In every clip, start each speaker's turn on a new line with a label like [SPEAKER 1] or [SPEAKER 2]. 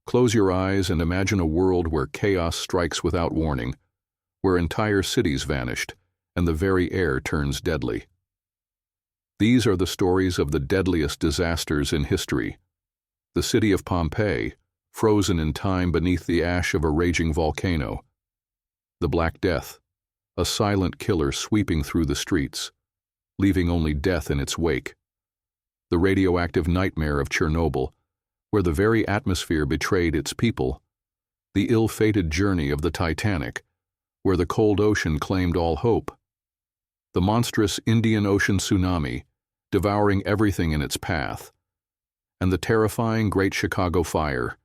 [SPEAKER 1] Close your eyes and imagine a world where chaos strikes without warning, where entire cities vanished and the very air turns deadly. These are the stories of the deadliest disasters in history. The city of Pompeii, frozen in time beneath the ash of a raging volcano. The Black Death, a silent killer sweeping through the streets, leaving only death in its wake. The radioactive nightmare of Chernobyl, where the very atmosphere betrayed its people. The ill-fated journey of the Titanic, where the cold ocean claimed all hope. The monstrous Indian Ocean tsunami, devouring everything in its path. And the terrifying Great Chicago Fire,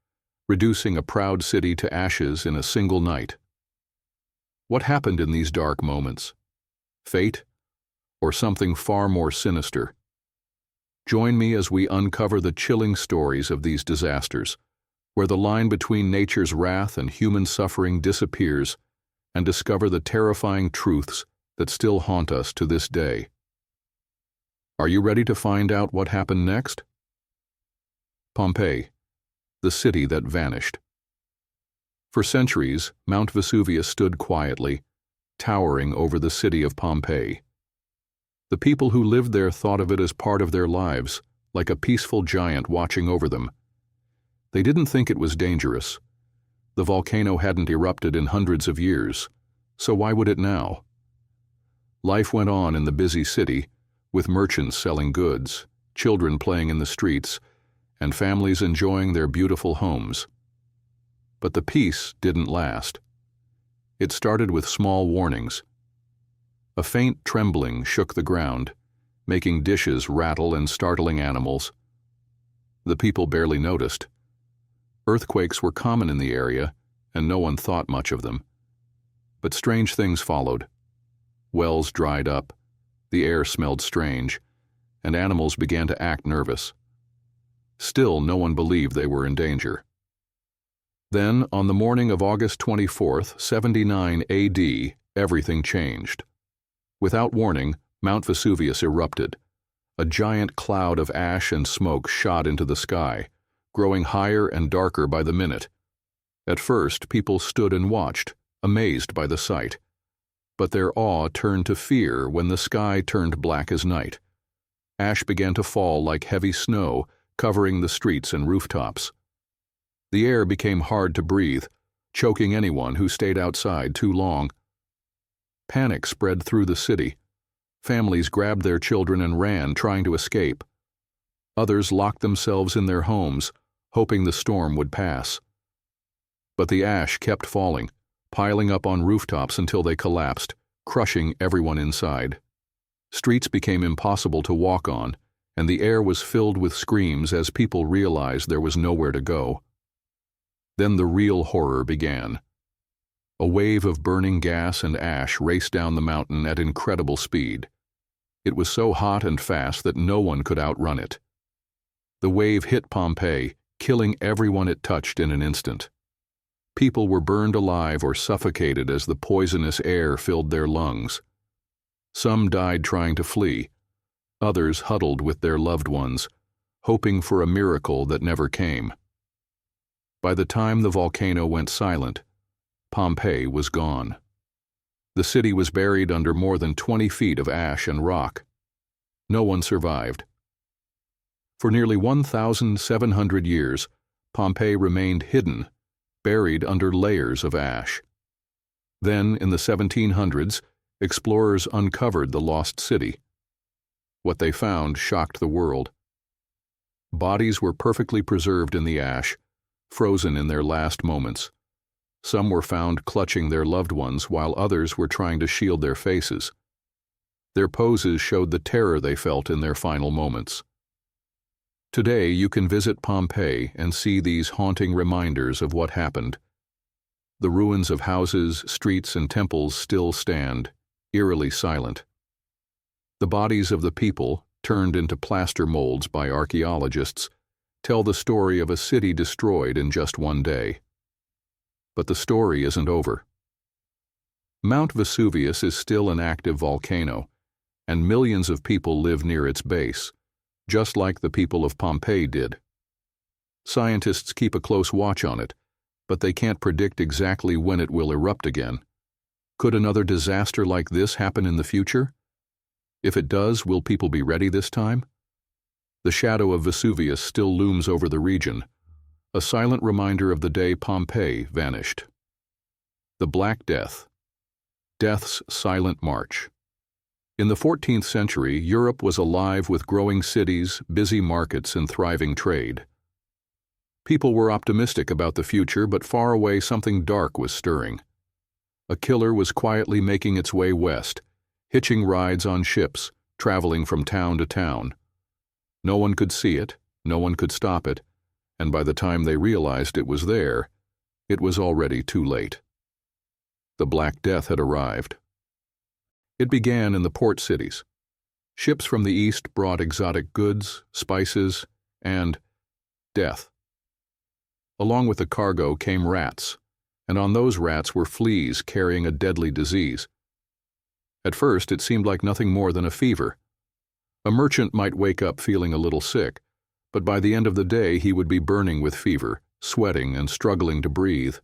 [SPEAKER 1] reducing a proud city to ashes in a single night. What happened in these dark moments? Fate, or something far more sinister? Join me as we uncover the chilling stories of these disasters, where the line between nature's wrath and human suffering disappears, and discover the terrifying truths that still haunt us to this day. Are you ready to find out what happened next? Pompeii, the city that vanished. For centuries, Mount Vesuvius stood quietly, towering over the city of Pompeii. The people who lived there thought of it as part of their lives, like a peaceful giant watching over them. They didn't think it was dangerous. The volcano hadn't erupted in hundreds of years, so why would it now? Life went on in the busy city, with merchants selling goods, children playing in the streets, and families enjoying their beautiful homes. But the peace didn't last. It started with small warnings. A faint trembling shook the ground, making dishes rattle and startling animals. The people barely noticed. Earthquakes were common in the area, and no one thought much of them. But strange things followed. Wells dried up, the air smelled strange, and animals began to act nervous. Still, no one believed they were in danger. Then, on the morning of August 24th, 79 AD, everything changed. Without warning, Mount Vesuvius erupted. A giant cloud of ash and smoke shot into the sky, growing higher and darker by the minute. At first, people stood and watched, amazed by the sight. But their awe turned to fear when the sky turned black as night. Ash began to fall like heavy snow, covering the streets and rooftops. The air became hard to breathe, choking anyone who stayed outside too long. Panic spread through the city. Families grabbed their children and ran, trying to escape. Others locked themselves in their homes, hoping the storm would pass. But the ash kept falling, piling up on rooftops until they collapsed, crushing everyone inside. Streets became impossible to walk on, and the air was filled with screams as people realized there was nowhere to go. Then the real horror began. A wave of burning gas and ash raced down the mountain at incredible speed. It was so hot and fast that no one could outrun it. The wave hit Pompeii, killing everyone it touched in an instant. People were burned alive or suffocated as the poisonous air filled their lungs. Some died trying to flee. Others huddled with their loved ones, hoping for a miracle that never came. By the time the volcano went silent, Pompeii was gone. The city was buried under more than 20 feet of ash and rock. No one survived. For nearly 1,700 years, Pompeii remained hidden, buried under layers of ash. Then, in the 1700s, explorers uncovered the lost city. What they found shocked the world. Bodies were perfectly preserved in the ash, frozen in their last moments. Some were found clutching their loved ones while others were trying to shield their faces. Their poses showed the terror they felt in their final moments. Today, you can visit Pompeii and see these haunting reminders of what happened. The ruins of houses, streets, and temples still stand, eerily silent. The bodies of the people, turned into plaster molds by archaeologists, tell the story of a city destroyed in just one day. But the story isn't over. Mount Vesuvius is still an active volcano, and millions of people live near its base, just like the people of Pompeii did. Scientists keep a close watch on it, but they can't predict exactly when it will erupt again. Could another disaster like this happen in the future? If it does, will people be ready this time? The shadow of Vesuvius still looms over the region, a silent reminder of the day Pompeii vanished. The Black Death, Death's Silent March. In the 14th century, Europe was alive with growing cities, busy markets, and thriving trade. People were optimistic about the future, but far away something dark was stirring. A killer was quietly making its way west, hitching rides on ships, traveling from town to town. No one could see it, no one could stop it, and by the time they realized it was there, it was already too late. The Black Death had arrived. It began in the port cities. Ships from the east brought exotic goods, spices, and death. Along with the cargo came rats, and on those rats were fleas carrying a deadly disease. At first, it seemed like nothing more than a fever. A merchant might wake up feeling a little sick, but by the end of the day he would be burning with fever, sweating and struggling to breathe.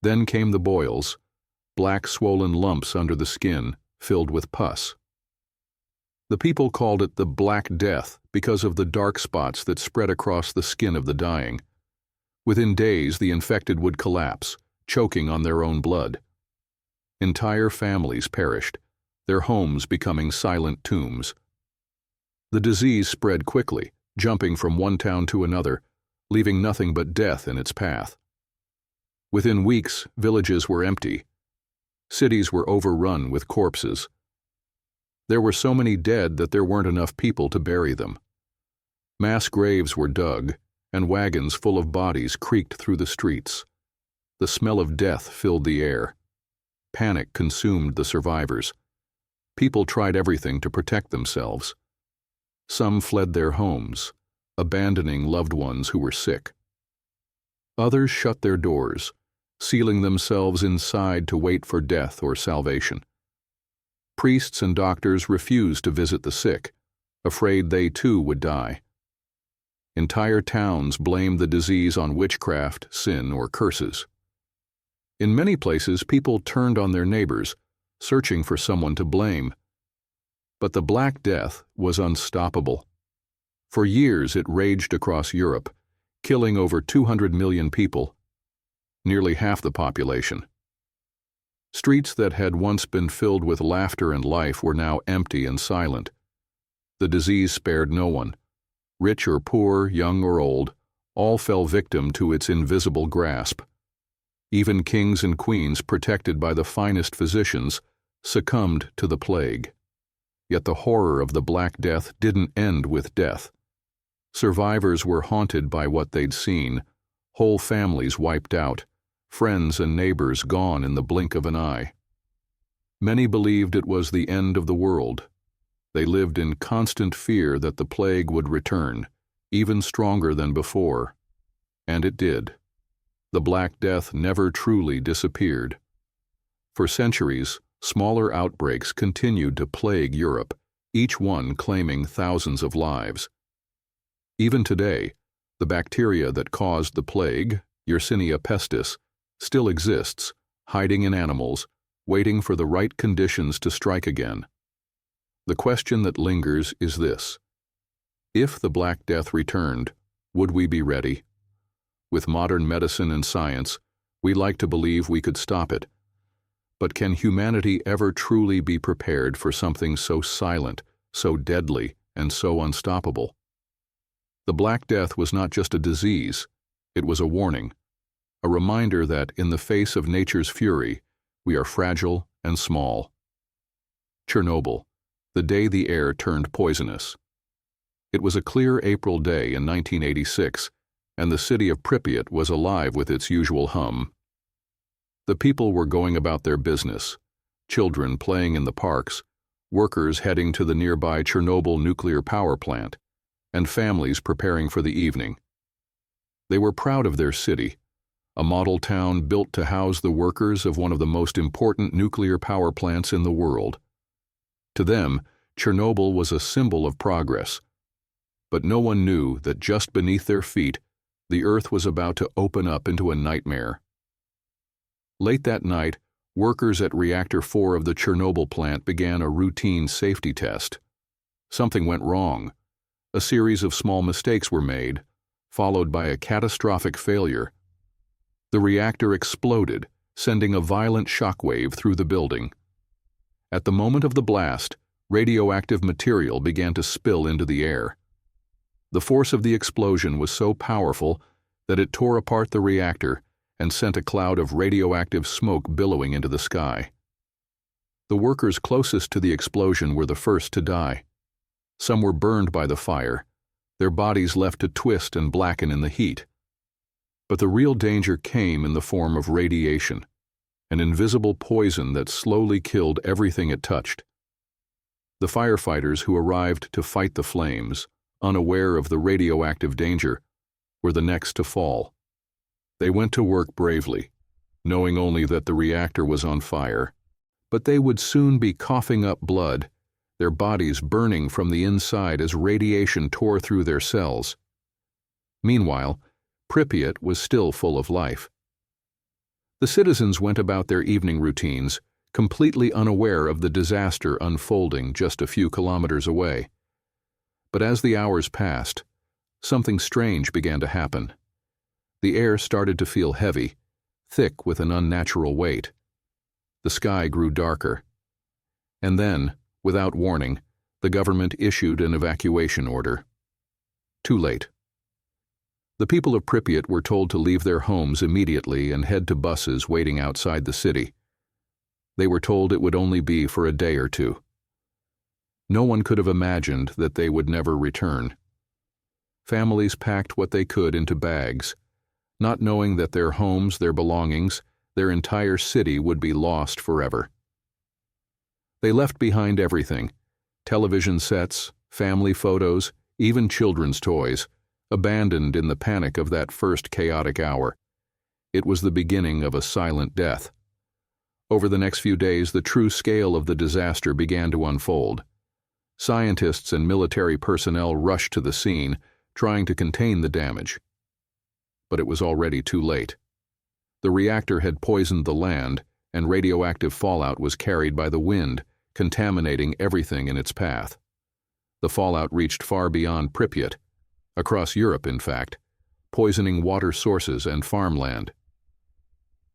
[SPEAKER 1] Then came the boils, black swollen lumps under the skin, filled with pus. The people called it the Black Death because of the dark spots that spread across the skin of the dying. Within days, the infected would collapse, choking on their own blood. Entire families perished, their homes becoming silent tombs. The disease spread quickly, jumping from one town to another, leaving nothing but death in its path. Within weeks, villages were empty. Cities were overrun with corpses. There were so many dead that there weren't enough people to bury them. Mass graves were dug, and wagons full of bodies creaked through the streets. The smell of death filled the air. Panic consumed the survivors. People tried everything to protect themselves. Some fled their homes, abandoning loved ones who were sick. Others shut their doors, sealing themselves inside to wait for death or salvation. Priests and doctors refused to visit the sick, afraid they too would die. Entire towns blamed the disease on witchcraft, sin, or curses. In many places, people turned on their neighbors, searching for someone to blame. But the Black Death was unstoppable. For years it raged across Europe, killing over 200 million people, nearly half the population. Streets that had once been filled with laughter and life were now empty and silent. The disease spared no one. Rich or poor, young or old, all fell victim to its invisible grasp. Even kings and queens, protected by the finest physicians, succumbed to the plague. Yet the horror of the Black Death didn't end with death. Survivors were haunted by what they'd seen, whole families wiped out, friends and neighbors gone in the blink of an eye. Many believed it was the end of the world. They lived in constant fear that the plague would return, even stronger than before. And it did. The Black Death never truly disappeared. For centuries, smaller outbreaks continued to plague Europe, each one claiming thousands of lives. Even today, the bacteria that caused the plague, Yersinia pestis, still exists, hiding in animals, waiting for the right conditions to strike again. The question that lingers is this: if the Black Death returned, would we be ready? With modern medicine and science, we like to believe we could stop it. But can humanity ever truly be prepared for something so silent, so deadly, and so unstoppable? The Black Death was not just a disease, it was a warning, a reminder that in the face of nature's fury, we are fragile and small. Chernobyl, the day the air turned poisonous. It was a clear April day in 1986, and the city of Pripyat was alive with its usual hum. The people were going about their business, children playing in the parks, workers heading to the nearby Chernobyl nuclear power plant, and families preparing for the evening. They were proud of their city, a model town built to house the workers of one of the most important nuclear power plants in the world. To them, Chernobyl was a symbol of progress. But no one knew that just beneath their feet, The Earth was about to open up into a nightmare. Late that night, workers at Reactor 4 of the Chernobyl plant began a routine safety test. Something went wrong. A series of small mistakes were made, followed by a catastrophic failure. The reactor exploded, sending a violent shockwave through the building. At the moment of the blast, radioactive material began to spill into the air. The force of the explosion was so powerful that it tore apart the reactor and sent a cloud of radioactive smoke billowing into the sky. The workers closest to the explosion were the first to die. Some were burned by the fire, their bodies left to twist and blacken in the heat. But the real danger came in the form of radiation, an invisible poison that slowly killed everything it touched. The firefighters who arrived to fight the flames, unaware of the radioactive danger, were the next to fall. They went to work bravely, knowing only that the reactor was on fire, but they would soon be coughing up blood, their bodies burning from the inside as radiation tore through their cells. Meanwhile, Pripyat was still full of life. The citizens went about their evening routines, completely unaware of the disaster unfolding just a few kilometers away. But as the hours passed, something strange began to happen. The air started to feel heavy, thick with an unnatural weight. The sky grew darker. And then, without warning, the government issued an evacuation order. Too late. The people of Pripyat were told to leave their homes immediately and head to buses waiting outside the city. They were told it would only be for a day or two. No one could have imagined that they would never return. Families packed what they could into bags, not knowing that their homes, their belongings, their entire city would be lost forever. They left behind everything: television sets, family photos, even children's toys, abandoned in the panic of that first chaotic hour. It was the beginning of a silent death. Over the next few days, the true scale of the disaster began to unfold. Scientists and military personnel rushed to the scene, trying to contain the damage. But it was already too late. The reactor had poisoned the land, and radioactive fallout was carried by the wind, contaminating everything in its path. The fallout reached far beyond Pripyat, across Europe in fact, poisoning water sources and farmland.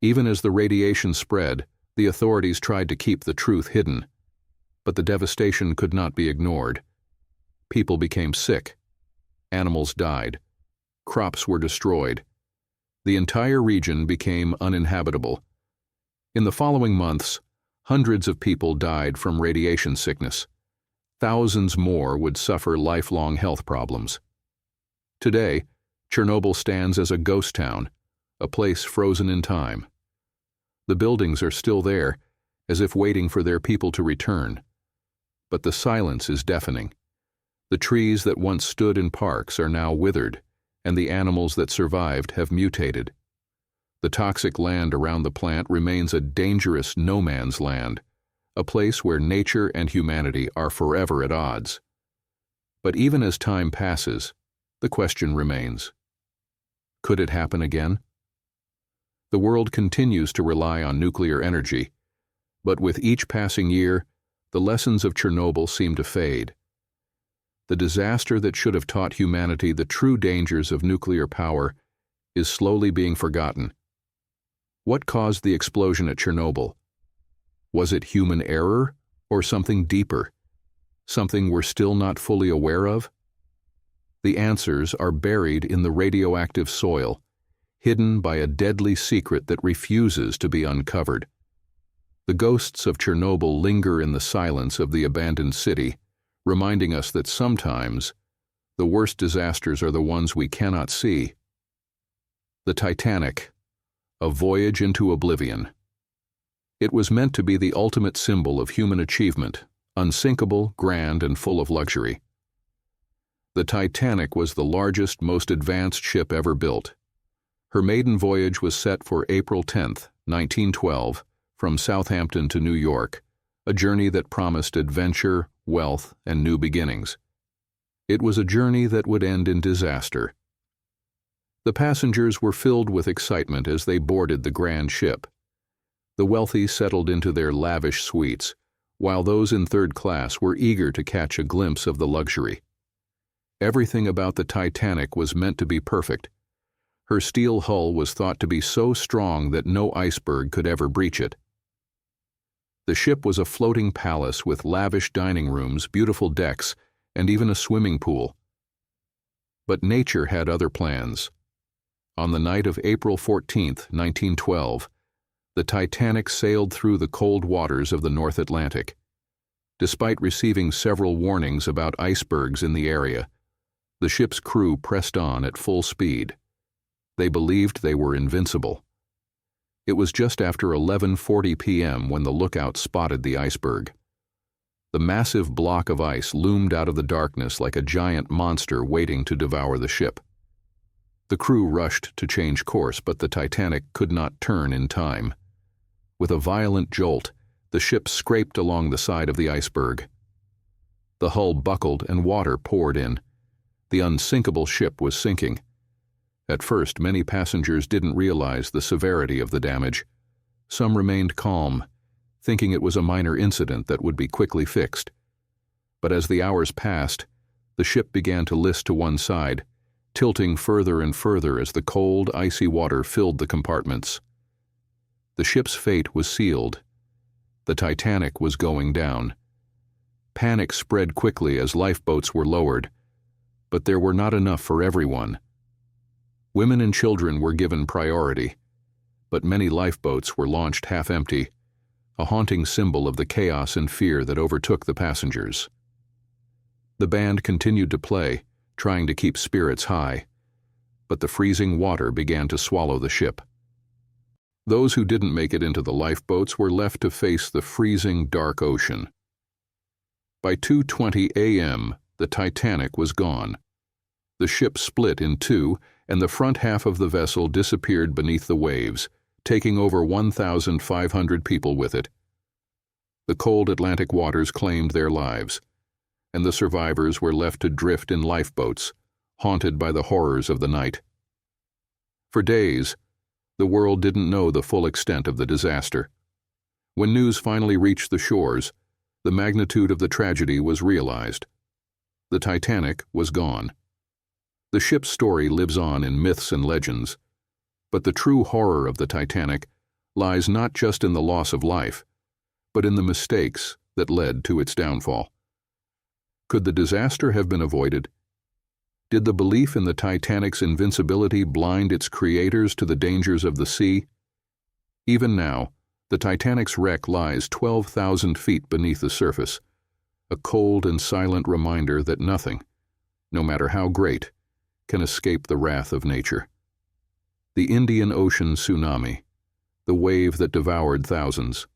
[SPEAKER 1] Even as the radiation spread, the authorities tried to keep the truth hidden. But the devastation could not be ignored. People became sick. Animals died. Crops were destroyed. The entire region became uninhabitable. In the following months, hundreds of people died from radiation sickness. Thousands more would suffer lifelong health problems. Today, Chernobyl stands as a ghost town, a place frozen in time. The buildings are still there, as if waiting for their people to return. But the silence is deafening. The trees that once stood in parks are now withered, and the animals that survived have mutated. The toxic land around the plant remains a dangerous no man's land, a place where nature and humanity are forever at odds. But even as time passes, the question remains: could it happen again? The world continues to rely on nuclear energy, but with each passing year, the lessons of Chernobyl seem to fade. The disaster that should have taught humanity the true dangers of nuclear power is slowly being forgotten. What caused the explosion at Chernobyl? Was it human error or something deeper, something we're still not fully aware of? The answers are buried in the radioactive soil, hidden by a deadly secret that refuses to be uncovered. The ghosts of Chernobyl linger in the silence of the abandoned city, reminding us that sometimes the worst disasters are the ones we cannot see. The Titanic, a voyage into oblivion. It was meant to be the ultimate symbol of human achievement, unsinkable, grand, and full of luxury. The Titanic was the largest, most advanced ship ever built. Her maiden voyage was set for April 10, 1912, from Southampton to New York, a journey that promised adventure, wealth, and new beginnings. It was a journey that would end in disaster. The passengers were filled with excitement as they boarded the grand ship. The wealthy settled into their lavish suites, while those in third class were eager to catch a glimpse of the luxury. Everything about the Titanic was meant to be perfect. Her steel hull was thought to be so strong that no iceberg could ever breach it. The ship was a floating palace with lavish dining rooms, beautiful decks, and even a swimming pool. But nature had other plans. On the night of April 14, 1912, the Titanic sailed through the cold waters of the North Atlantic. Despite receiving several warnings about icebergs in the area, the ship's crew pressed on at full speed. They believed they were invincible. It was just after 11:40 p.m. when the lookout spotted the iceberg. The massive block of ice loomed out of the darkness like a giant monster waiting to devour the ship. The crew rushed to change course, but the Titanic could not turn in time. With a violent jolt, the ship scraped along the side of the iceberg. The hull buckled and water poured in. The unsinkable ship was sinking. At first, many passengers didn't realize the severity of the damage. Some remained calm, thinking it was a minor incident that would be quickly fixed. But as the hours passed, the ship began to list to one side, tilting further and further as the cold, icy water filled the compartments. The ship's fate was sealed. The Titanic was going down. Panic spread quickly as lifeboats were lowered, but there were not enough for everyone. Women and children were given priority, but many lifeboats were launched half-empty, a haunting symbol of the chaos and fear that overtook the passengers. The band continued to play, trying to keep spirits high, but the freezing water began to swallow the ship. Those who didn't make it into the lifeboats were left to face the freezing, dark ocean. By 2:20 a.m., the Titanic was gone. The ship split in two, and the front half of the vessel disappeared beneath the waves, taking over 1,500 people with it. The cold Atlantic waters claimed their lives, and the survivors were left to drift in lifeboats, haunted by the horrors of the night. For days, the world didn't know the full extent of the disaster. When news finally reached the shores, the magnitude of the tragedy was realized. The Titanic was gone. The ship's story lives on in myths and legends, but the true horror of the Titanic lies not just in the loss of life, but in the mistakes that led to its downfall. Could the disaster have been avoided? Did the belief in the Titanic's invincibility blind its creators to the dangers of the sea? Even now, the Titanic's wreck lies 12,000 feet beneath the surface, a cold and silent reminder that nothing, no matter how great, can escape the wrath of nature. The Indian Ocean tsunami, the wave that devoured thousands.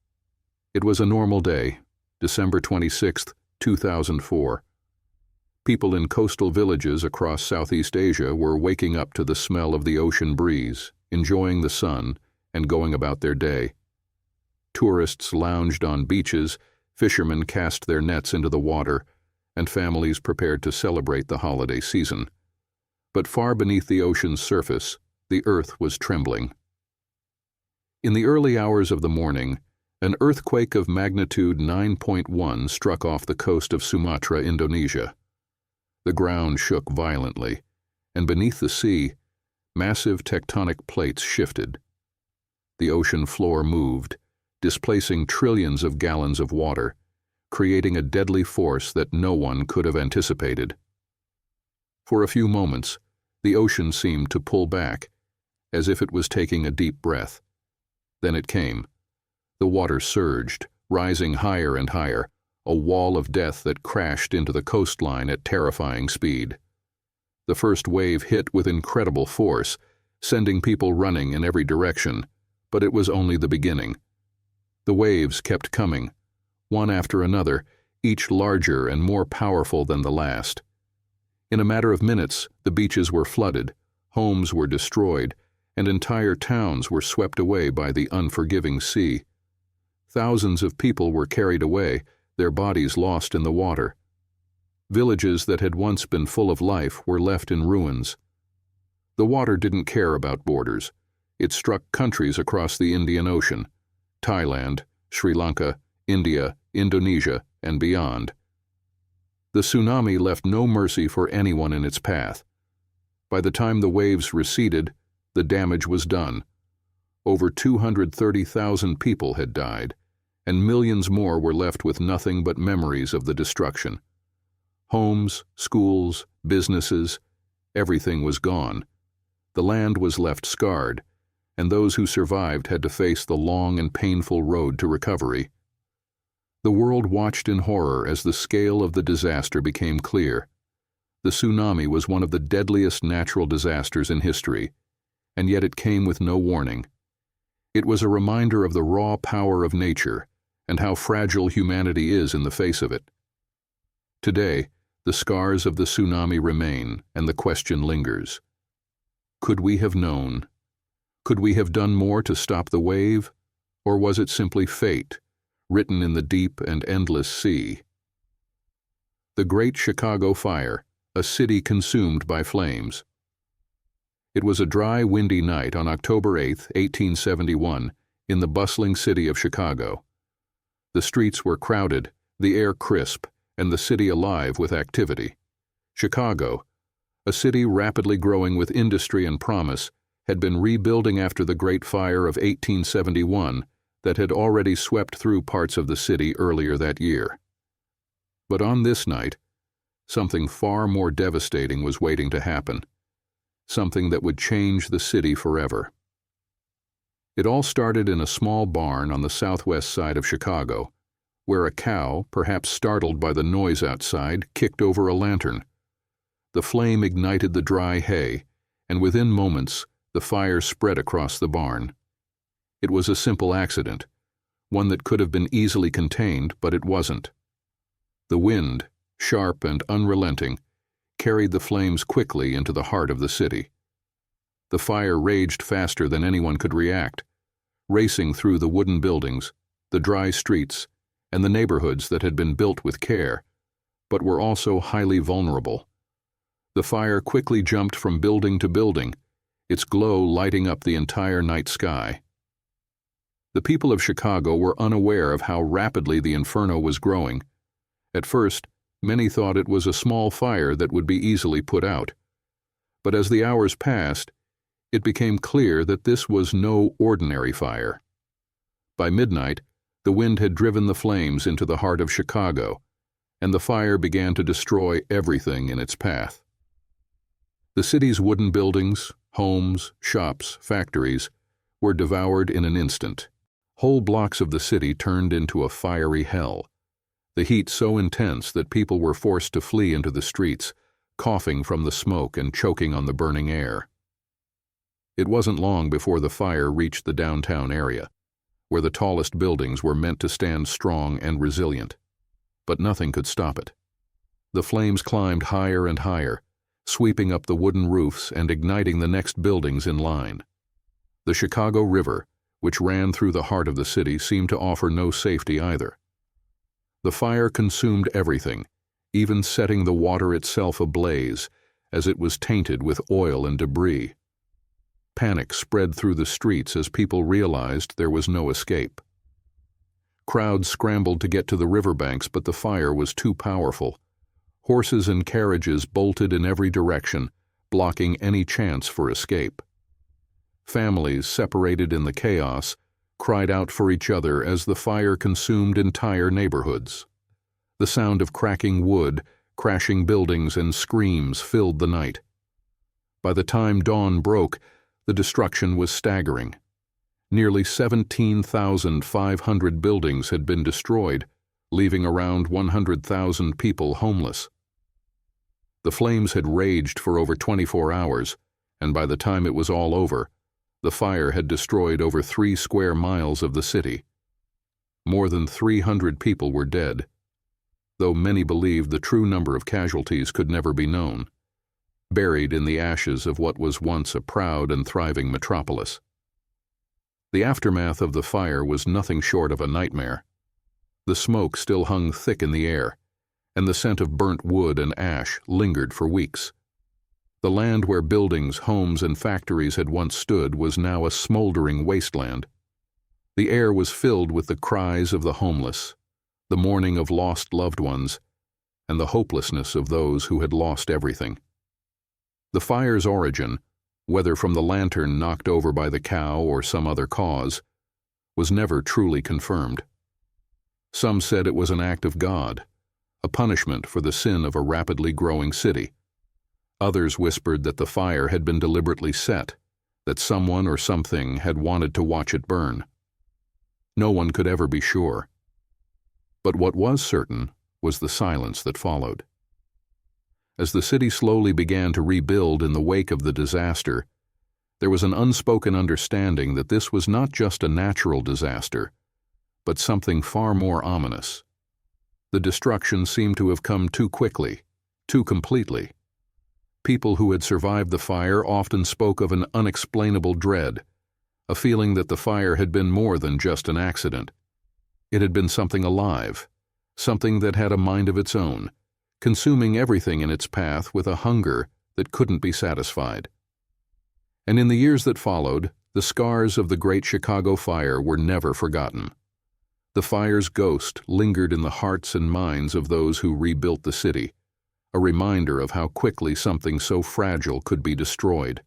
[SPEAKER 1] It was a normal day, December 26, 2004. People in coastal villages across Southeast Asia were waking up to the smell of the ocean breeze, enjoying the sun, and going about their day. Tourists lounged on beaches, fishermen cast their nets into the water, and families prepared to celebrate the holiday season. But far beneath the ocean's surface, the earth was trembling. In the early hours of the morning, an earthquake of magnitude 9.1 struck off the coast of Sumatra, Indonesia. The ground shook violently, and beneath the sea, massive tectonic plates shifted. The ocean floor moved, displacing trillions of gallons of water, creating a deadly force that no one could have anticipated. For a few moments, the ocean seemed to pull back, as if it was taking a deep breath. Then it came. The water surged, rising higher and higher, a wall of death that crashed into the coastline at terrifying speed. The first wave hit with incredible force, sending people running in every direction, but it was only the beginning. The waves kept coming, one after another, each larger and more powerful than the last. In a matter of minutes, the beaches were flooded, homes were destroyed, and entire towns were swept away by the unforgiving sea. Thousands of people were carried away, their bodies lost in the water. Villages that had once been full of life were left in ruins. The water didn't care about borders. It struck countries across the Indian Ocean, Thailand, Sri Lanka, India, Indonesia, and beyond. The tsunami left no mercy for anyone in its path. By the time the waves receded, the damage was done. Over 230,000 people had died, and millions more were left with nothing but memories of the destruction. Homes, schools, businesses, everything was gone. The land was left scarred, and those who survived had to face the long and painful road to recovery. The world watched in horror as the scale of the disaster became clear. The tsunami was one of the deadliest natural disasters in history, and yet it came with no warning. It was a reminder of the raw power of nature and how fragile humanity is in the face of it. Today, the scars of the tsunami remain, and the question lingers. Could we have known? Could we have done more to stop the wave? Or was it simply fate, written in the deep and endless sea? The Great Chicago Fire, a city consumed by flames. It was a dry, windy night on October 8, 1871, in the bustling city of Chicago. The streets were crowded, the air crisp, and the city alive with activity. Chicago, a city rapidly growing with industry and promise, had been rebuilding after the Great Fire of 1871 that had already swept through parts of the city earlier that year. But on this night, something far more devastating was waiting to happen, something that would change the city forever. It all started in a small barn on the southwest side of Chicago, where a cow, perhaps startled by the noise outside, kicked over a lantern. The flame ignited the dry hay, and within moments, the fire spread across the barn. It was a simple accident, one that could have been easily contained, but it wasn't. The wind, sharp and unrelenting, carried the flames quickly into the heart of the city. The fire raged faster than anyone could react, racing through the wooden buildings, the dry streets, and the neighborhoods that had been built with care, but were also highly vulnerable. The fire quickly jumped from building to building, its glow lighting up the entire night sky. The people of Chicago were unaware of how rapidly the inferno was growing. At first, many thought it was a small fire that would be easily put out. But as the hours passed, it became clear that this was no ordinary fire. By midnight, the wind had driven the flames into the heart of Chicago, and the fire began to destroy everything in its path. The city's wooden buildings, homes, shops, factories, were devoured in an instant. Whole blocks of the city turned into a fiery hell, the heat so intense that people were forced to flee into the streets, coughing from the smoke and choking on the burning air. It wasn't long before the fire reached the downtown area, where the tallest buildings were meant to stand strong and resilient. But nothing could stop it. The flames climbed higher and higher, sweeping up the wooden roofs and igniting the next buildings in line. The Chicago River, which ran through the heart of the city, seemed to offer no safety either. The fire consumed everything, even setting the water itself ablaze, as it was tainted with oil and debris. Panic spread through the streets as people realized there was no escape. Crowds scrambled to get to the riverbanks, but the fire was too powerful. Horses and carriages bolted in every direction, blocking any chance for escape. Families, separated in the chaos, cried out for each other as the fire consumed entire neighborhoods. The sound of cracking wood, crashing buildings, and screams filled the night. By the time dawn broke, the destruction was staggering. Nearly 17,500 buildings had been destroyed, leaving around 100,000 people homeless. The flames had raged for over 24 hours, and by the time it was all over, the fire had destroyed over 3 square miles of the city. More than 300 people were dead, though many believed the true number of casualties could never be known, buried in the ashes of what was once a proud and thriving metropolis. The aftermath of the fire was nothing short of a nightmare. The smoke still hung thick in the air, and the scent of burnt wood and ash lingered for weeks. The land where buildings, homes, and factories had once stood was now a smoldering wasteland. The air was filled with the cries of the homeless, the mourning of lost loved ones, and the hopelessness of those who had lost everything. The fire's origin, whether from the lantern knocked over by the cow or some other cause, was never truly confirmed. Some said it was an act of God, a punishment for the sin of a rapidly growing city. Others whispered that the fire had been deliberately set, that someone or something had wanted to watch it burn. No one could ever be sure. But what was certain was the silence that followed. As the city slowly began to rebuild in the wake of the disaster, there was an unspoken understanding that this was not just a natural disaster, but something far more ominous. The destruction seemed to have come too quickly, too completely. People who had survived the fire often spoke of an unexplainable dread, a feeling that the fire had been more than just an accident. It had been something alive, something that had a mind of its own, consuming everything in its path with a hunger that couldn't be satisfied. And in the years that followed, the scars of the Great Chicago Fire were never forgotten. The fire's ghost lingered in the hearts and minds of those who rebuilt the city, a reminder of how quickly something so fragile could be destroyed.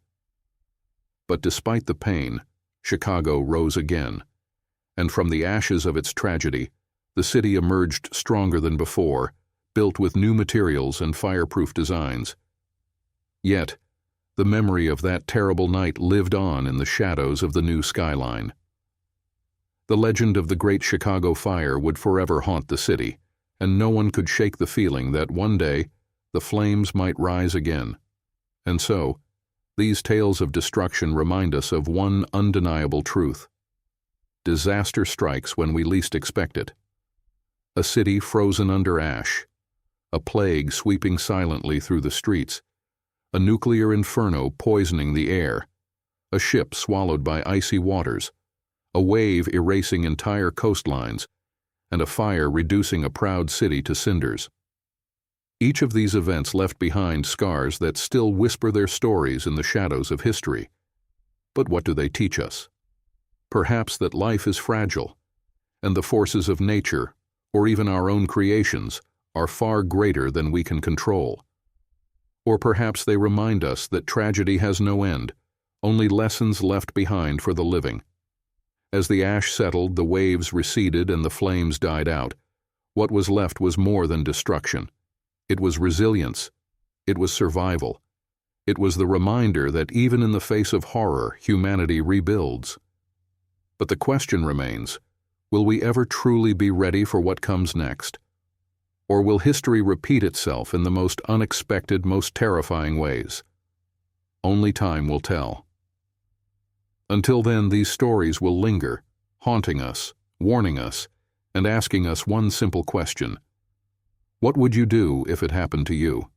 [SPEAKER 1] But despite the pain, Chicago rose again, and from the ashes of its tragedy, the city emerged stronger than before, built with new materials and fireproof designs. Yet, the memory of that terrible night lived on in the shadows of the new skyline. The legend of the Great Chicago Fire would forever haunt the city, and no one could shake the feeling that one day the flames might rise again. And so, these tales of destruction remind us of one undeniable truth. Disaster strikes when we least expect it. A city frozen under ash, a plague sweeping silently through the streets, a nuclear inferno poisoning the air, a ship swallowed by icy waters, a wave erasing entire coastlines, and a fire reducing a proud city to cinders. Each of these events left behind scars that still whisper their stories in the shadows of history. But what do they teach us? Perhaps that life is fragile, and the forces of nature, or even our own creations, are far greater than we can control. Or perhaps they remind us that tragedy has no end, only lessons left behind for the living. As the ash settled, the waves receded, and the flames died out, what was left was more than destruction. It was resilience. It was survival. It was the reminder that even in the face of horror, humanity rebuilds. But the question remains, will we ever truly be ready for what comes next? Or will history repeat itself in the most unexpected, most terrifying ways? Only time will tell. Until then, these stories will linger, haunting us, warning us, and asking us one simple question. What would you do if it happened to you?